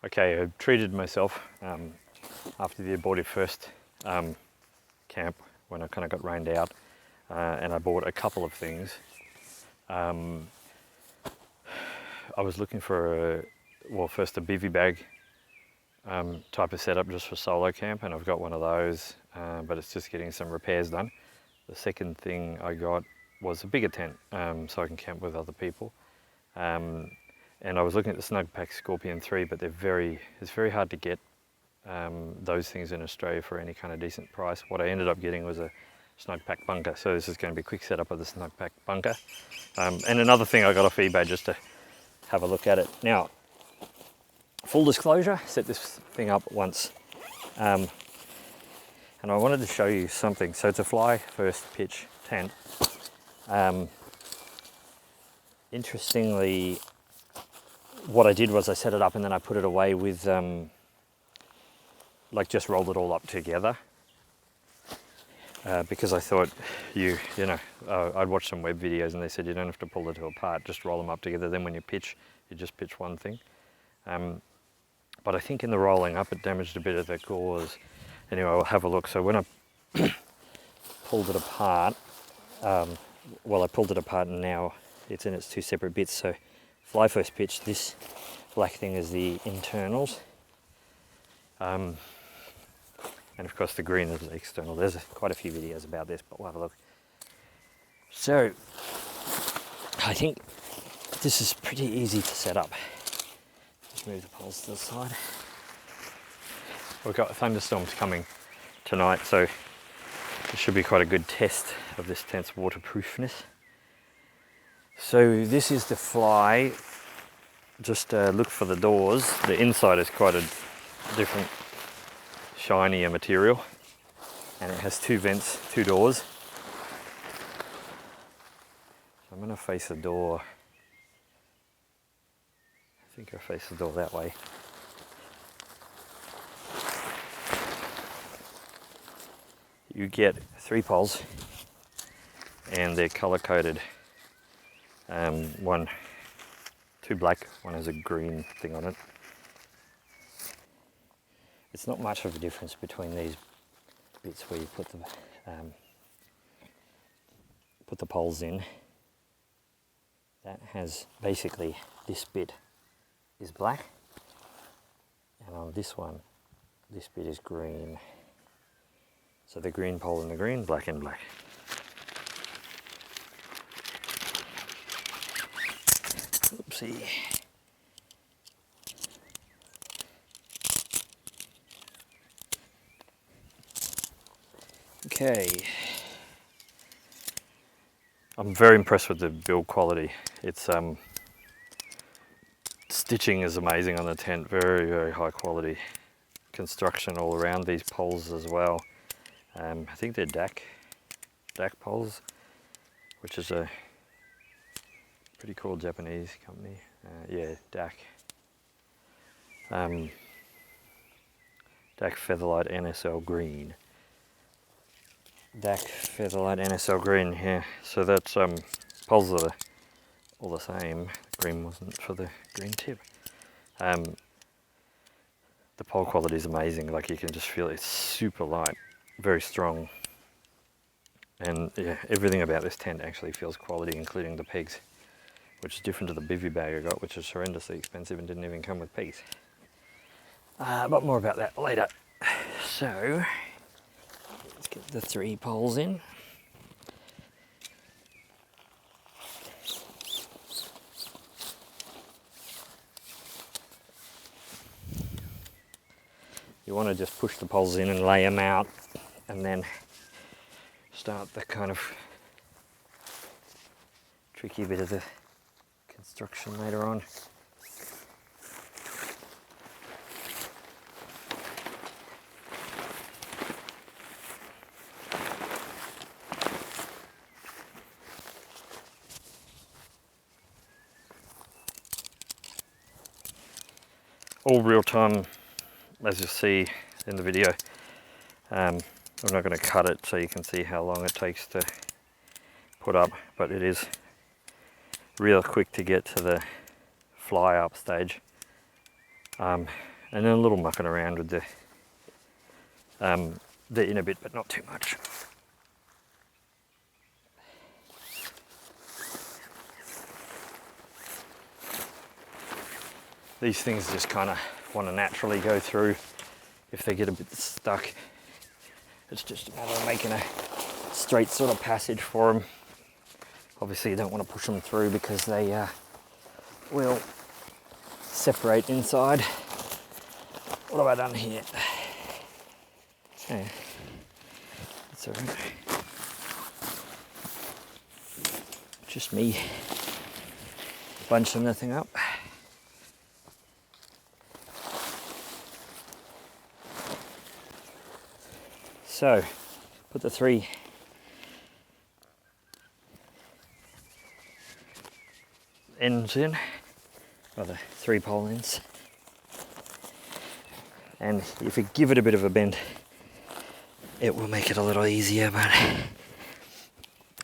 Okay, I treated myself after the abortive first camp when I kind of got rained out, and I bought a couple of things. I was looking for first a bivy bag type of setup just for solo camp, and I've got one of those, but it's just getting some repairs done. The second thing I got was a bigger tent, so I can camp with other people. And I was looking at the Snugpak Scorpion 3, but it's very hard to get those things in Australia for any kind of decent price. What I ended up getting was a Snugpak Bunker, so this is going to be a quick setup of the Snugpak Bunker. And another thing I got off eBay just to have a look at it. Now, full disclosure, I set this thing up once, and I wanted to show you something. So it's a fly first pitch tent. Interestingly, what I did was I set it up and then I put it away with, just rolled it all up together. Because I thought I'd watched some web videos and they said you don't have to pull the two apart, just roll them up together. Then when you pitch, you just pitch one thing. But I think in the rolling up, it damaged a bit of the gauze. Anyway, I'll have a look. So when I pulled it apart, I pulled it apart and now it's in its two separate bits. So fly first pitch, this black thing is the internals. And of course the green is the external. There's quite a few videos about this, but we'll have a look. So I think this is pretty easy to set up. Just move the poles to the side. We've got thunderstorms coming tonight, so it should be quite a good test of this tent's waterproofness. So this is the fly. Just look for the doors. The inside is quite a different, shinier material, and it has two vents, two doors. So I'm going to face the door. I think I face the door that way. You get 3 poles, and they're color coded. Two black, one has a green thing on it. It's not much of a difference between these bits where you put the poles in. That has basically, this bit is black, and on this one, this bit is green. So the green pole and the green, black and black. Oopsie. Okay. I'm very impressed with the build quality. It's stitching is amazing on the tent, very, very high quality. Construction all around these poles as well. I think they're DAC poles, which is a pretty cool Japanese company. Yeah, DAC. DAC Featherlight NSL Green. DAC Featherlight NSL Green, yeah. So that's poles that are all the same. Green wasn't for the green tip. The pole quality is amazing. Like, you can just feel it's super light, very strong, and yeah, everything about this tent actually feels quality, including the pegs, which is different to the bivy bag I got, which is horrendously expensive and didn't even come with pegs. But more about that later. So let's get the 3 poles in. You want to just push the poles in and lay them out, and then start the kind of tricky bit of the construction later on. All real time, as you'll see in the video. I'm not going to cut it so you can see how long it takes to put up, but it is real quick to get to the fly up stage. And then a little mucking around with the inner bit, but not too much. These things just kind of want to naturally go through. If they get a bit stuck, it's just a matter of making a straight sort of passage for them. Obviously you don't want to push them through because they will separate inside. What have I done here? Yeah, that's all right. Just me bunching the thing up. So, put the 3 ends in, or the 3 pole ends. And if you give it a bit of a bend, it will make it a little easier, but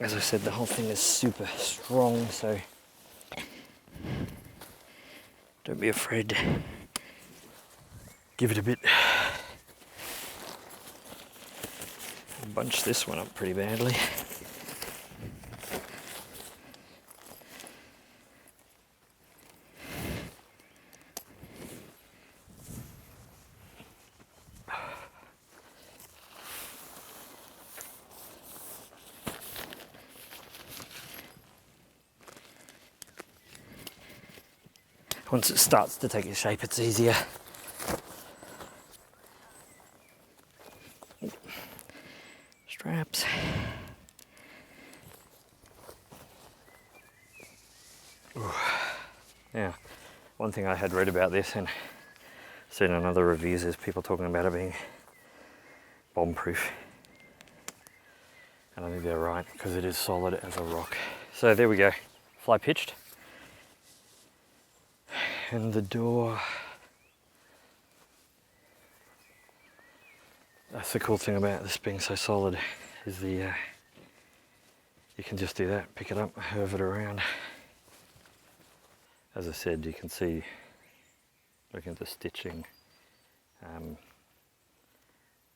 as I said, the whole thing is super strong, so don't be afraid to give it a bit. Bunch this one up pretty badly. Once it starts to take its shape, it's easier. Straps. Ooh. Now, one thing I had read about this and seen in other reviews is people talking about it being bomb-proof. And I think they're right, because it is solid as a rock. So there we go, fly pitched. And the door, that's the cool thing about this being so solid, is the you can just do that, pick it up, move it around. As I said, you can see, looking at the stitching,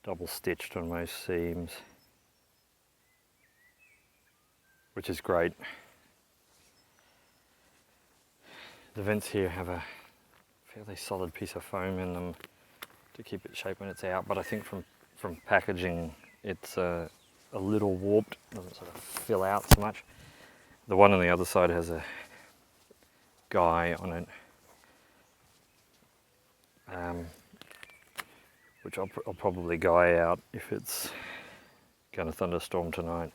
double stitched on most seams, which is great. The vents here have a fairly solid piece of foam in them to keep it shape when it's out, but I think from packaging it's a little warped, doesn't sort of fill out so much. The one on the other side has a guy on it, which I'll probably guy out if it's going to thunderstorm tonight,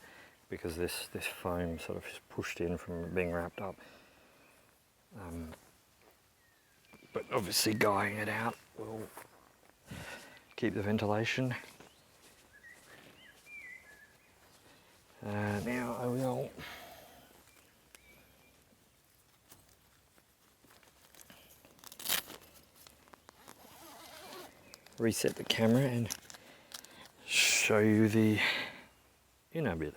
because this foam sort of is pushed in from being wrapped up. But obviously guying it out will keep the ventilation. Now I will reset the camera and show you the inner bit.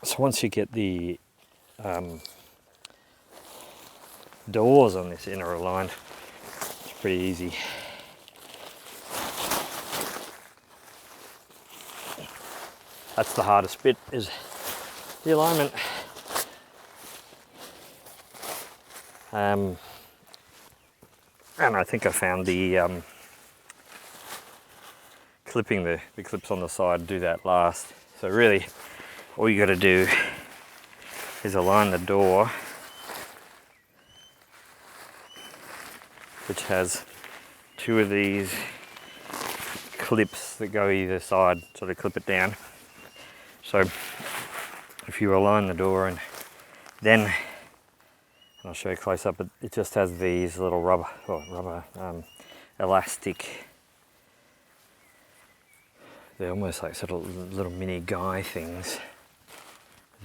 So once you get the doors on this inner aligned, it's pretty easy. That's the hardest bit, is the alignment. And I think I found the clipping the clips on the side, do that last. So really all you got to do is align the door, which has 2 of these clips that go either side, so they clip it down. So if you align the door and then, and I'll show you close up, it just has these little rubber elastic, they're almost like sort of little mini guy things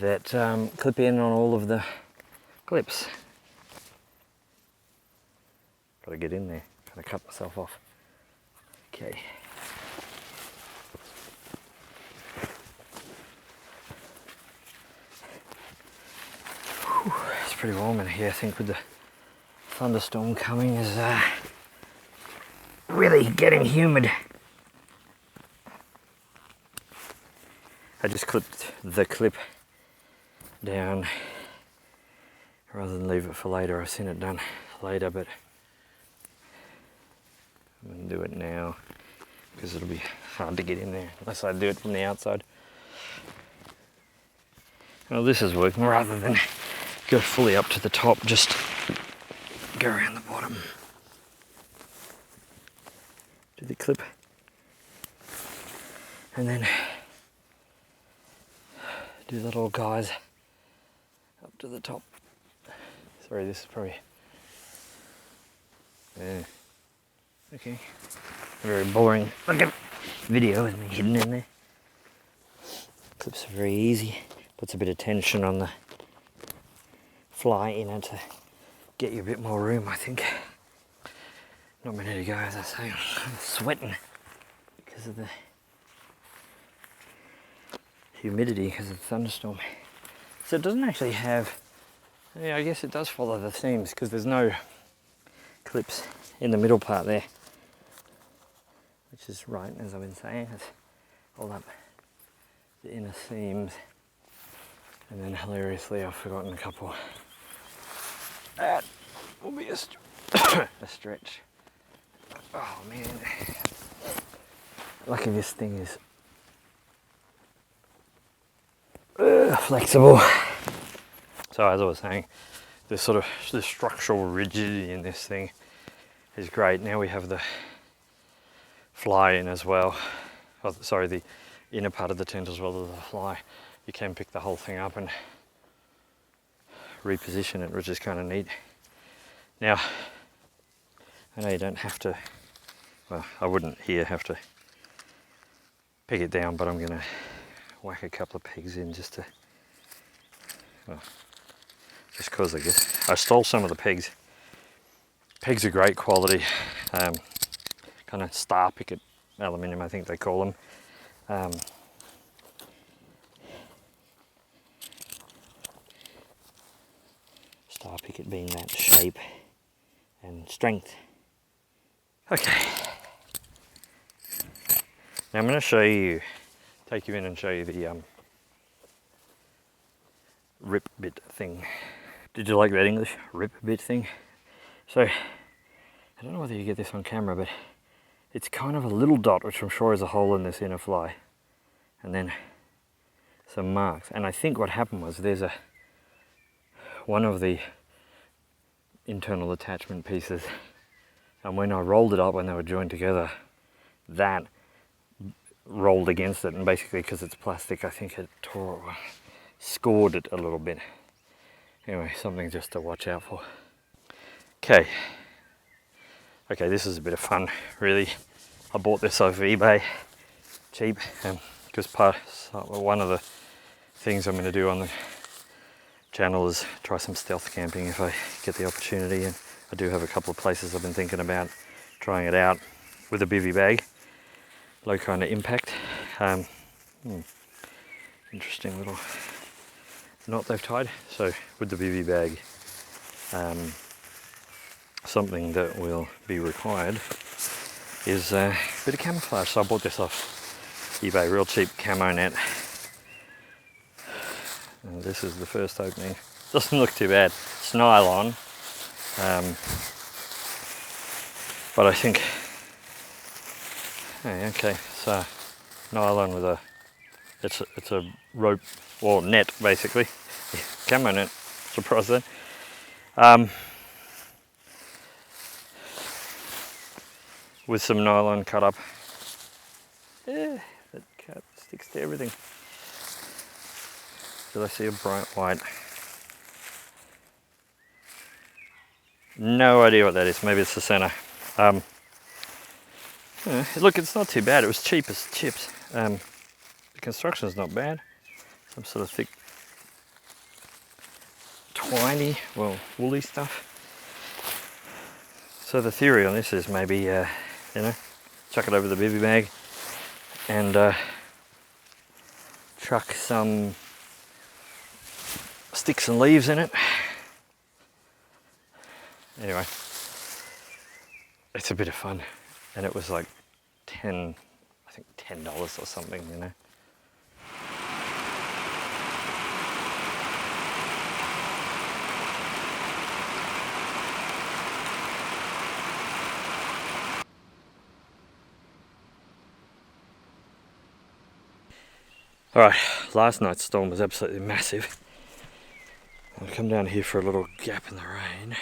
that clip in on all of the clips. Got to get in there, kind of cut myself off. Okay. Whew, it's pretty warm in here. I think with the thunderstorm coming, is really getting humid. I just clipped the clip down rather than leave it for later. I've seen it done later, but I'm going to do it now because it'll be hard to get in there unless I do it from the outside. Well, this is working. Rather than go fully up to the top, just go around the bottom. Do the clip. And then do the little guys up to the top. Sorry, this is probably... Yeah. Okay. Very boring looking video with me hidden in there. Clips are very easy. Puts a bit of tension on the fly inner to get you a bit more room, I think. Not many to go, as I say. I'm sweating because of the humidity, because of the thunderstorm. So it doesn't actually have... Yeah, I guess it does follow the seams because there's no clips in the middle part there, which is right, as I've been saying. It's all up the inner seams. And then hilariously, I've forgotten a couple. That will be a stretch. Oh man. Lucky this thing is flexible. So as I was saying, this sort of the structural rigidity in this thing is great. Now we have the fly in as well. Oh, sorry, the inner part of the tent as well as the fly. You can pick the whole thing up and reposition it, which is kind of neat. Now, I know you don't have to, well, I wouldn't here have to peg it down, but I'm going to whack a couple of pegs in just to, well, just because I guess. I stole some of the pegs. Pegs are great quality, kind of star picket aluminium, I think they call them. Star picket being that shape and strength. Okay. Now I'm going to show you, take you in and show you the rip bit thing. Did you like that English? Rip bit thing? So, I don't know whether you get this on camera, but it's kind of a little dot, which I'm sure is a hole in this inner fly. And then some marks. And I think what happened was there's one of the internal attachment pieces, and when I rolled it up when they were joined together, that rolled against it, and basically because it's plastic, I think it scored it a little bit. Anyway, something just to watch out for. Okay, this is a bit of fun, really. I bought this off eBay, cheap, because one of the things I'm going to do on the channel is try some stealth camping if I get the opportunity, and I do have a couple of places I've been thinking about trying it out with a bivy bag. Low kind of impact. Interesting little knot they've tied. So with the bivy bag, something that will be required is a bit of camouflage. So I bought this off eBay, real cheap camo net. And this is the first opening. Doesn't look too bad. It's nylon, but I think, okay, so nylon with it's a rope or net basically. Camo net, surprise then. With some nylon cut up. Yeah, that cut sticks to everything. Did I see a bright white? No idea what that is. Maybe it's the center. Look, it's not too bad. It was cheap as chips. The construction is not bad. Some sort of thick, twiny, well, woolly stuff. So the theory on this is maybe, chuck it over the bivy bag and chuck some sticks and leaves in it. Anyway, it's a bit of fun. and it was like I think $10 or something, you know. Alright, last night's storm was absolutely massive. I'll come down here for a little gap in the rain.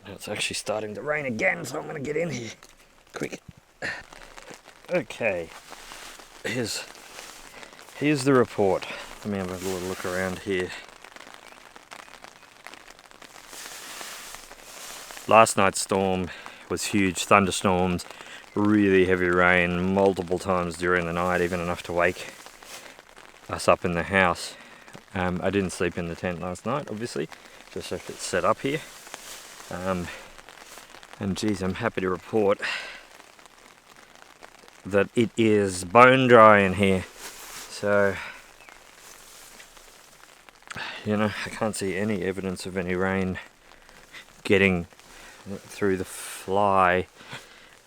Now it's actually starting to rain again, so I'm going to get in here quick. Okay, here's the report. Let me have a little look around here. Last night's storm was huge, thunderstorms, really heavy rain multiple times during the night, even enough to wake us up in the house. I didn't sleep in the tent last night, obviously, just left it set up here. And geez, I'm happy to report that it is bone dry in here. So, you know, I can't see any evidence of any rain getting through the fly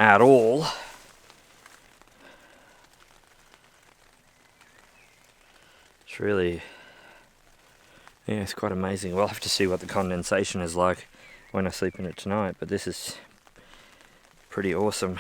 at all. It's really, yeah, it's quite amazing. We'll have to see what the condensation is like when I sleep in it tonight, but this is pretty awesome.